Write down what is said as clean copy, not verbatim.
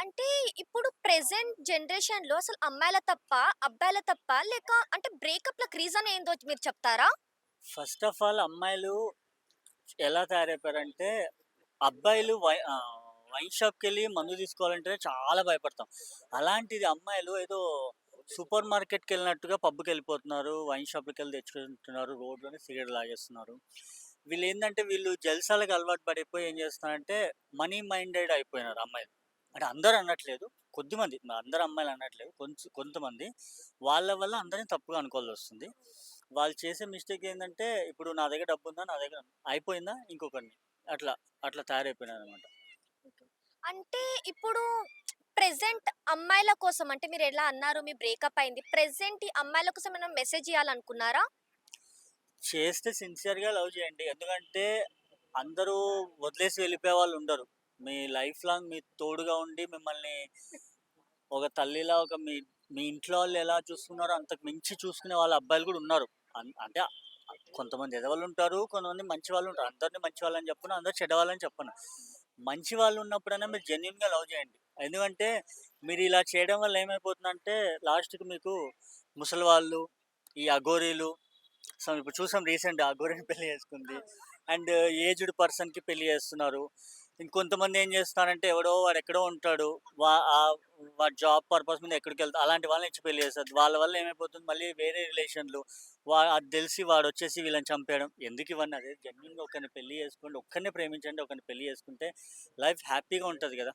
అంటే ఇప్పుడు ప్రెజెంట్ జనరేషన్‌లో అసలు అమ్మాయిల తప్పా? అబ్బాయిల తప్పా? లేక అంటే బ్రేకప్‌లకి రీజన్ ఏందో మీరు చెప్తారా? ఫస్ట్ ఆఫ్ ఆల్ అమ్మాయిలు ఎలా తయారైపోయారంటే, అబ్బాయిలు వైన్ షాప్‌కెళ్ళి మందు తీసుకోవాలంటేనే చాలా భయపడతాం. అలాంటిది అమ్మాయిలు ఏదో సూపర్ మార్కెట్‌కెళ్ళినట్టుగా పబ్‌కెళ్ళిపోతున్నారు. వైన్ షాప్‌లకెళ్ళి తెచ్చుకుంటున్నారు. రోడ్లోనే సిగరెట్ తాగేస్తున్నారు. వీళ్ళు జల్సాలకు అలవాటు పడిపోయి ఏం చేస్తున్నారంటే, మనీ మైండెడ్ అయిపోయినారు అమ్మాయిలు. అంటే అందరూ అనట్లేదు. కొద్దిమంది అందరు అమ్మాయిలు అనట్లేదు. కొంతమంది. వాళ్ళ వల్ల అందరిని తప్పుగా అనుకోవాల్సొస్తుంది. వాళ్ళు చేసే మిస్టేక్ ఏందంటే, ఇప్పుడు నా దగ్గర డబ్బుందా? నా దగ్గర అయిపోయిందా? ఇంకొకడిని. అట్లా, అట్లా తయారైపోయినారనమాట. ఓకే. అంటే ఇప్పుడు ప్రెజెంట్ అమ్మాయిల కోసం అంటే మీరెలా అన్నారు మీ బ్రేకప్ అయింది. ప్రెజెంట్ ఈ అమ్మాయిల కోసం ఏమైనా మెసేజ్ ఇయ్యాలనుకున్నారా? చేస్తే సిన్సియర్‌గా లవ్ చేయండి. ఎందుకంటే, అందరూ వదిలేసి వెళ్ళిపోయే వాళ్ళుండరు. మీ లైఫ్ లాంగ్ మీకు తోడుగా ఉండి మిమ్మల్ని ఒక తల్లిలా మీ మీ ఇంట్లో వాళ్ళు ఎలా చూస్తున్నారో అంతకు మించి చూసుకునే వాళ్ళ అబ్బాయిలు గూడా ఉన్నారు. అంటే కొంతమంది ఎదవలుంటారు. కొంతమంది మంచి వాళ్ళుంటారు. అందరిని మంచి వాళ్ళని చెప్పను. అందరూ చెడ్డవాళ్ళని చెప్పను. మంచి వాళ్ళున్నప్పుడైనా మీరు జెన్యూన్‌గా లవ్ చేయండి. ఎందుకంటే మీరిలా చేయడం వల్ల ఏమైపోతుందంటే లాస్ట్‌కి మీకు ముసలివాళ్ళు, ఈ అఘోరీలు ఇప్పుడు చూసాం రీసెంట్‌గా అఘోరిని పెళ్లి చేసుకుంది. అవును. అండ్ ఏజ్డ్ పర్సన్‌కి పెళ్లి చేస్తున్నారు. ఇంకొంతమంది ఏం చేస్తున్నారంటే ఎవడో వాడెక్కడో ఉంటాడు. వాడి జాబ్ పర్పస్ మీద ఎక్కడికెళ్తా అలాంటి వాళ్ళని ఇచ్చి పెళ్లి చేస్తారు. వాళ్ళ వల్ల ఏమైపోతుంది మళ్ళీ వేరే రిలేషన్‌లు అది తెలిసి వాడొచ్చేసి వీళ్ళని చంపేయడం. ఎందుకు ఇవన్నీ? అదే జెన్యూన్‌గా ఒకరిని పెళ్లి చేసుకోండి. ఒక్కడినే ప్రేమించండి. ఒకరిని పెళ్లి చేసుకుంటే లైఫ్ హ్యాపీగా ఉంటది గదా!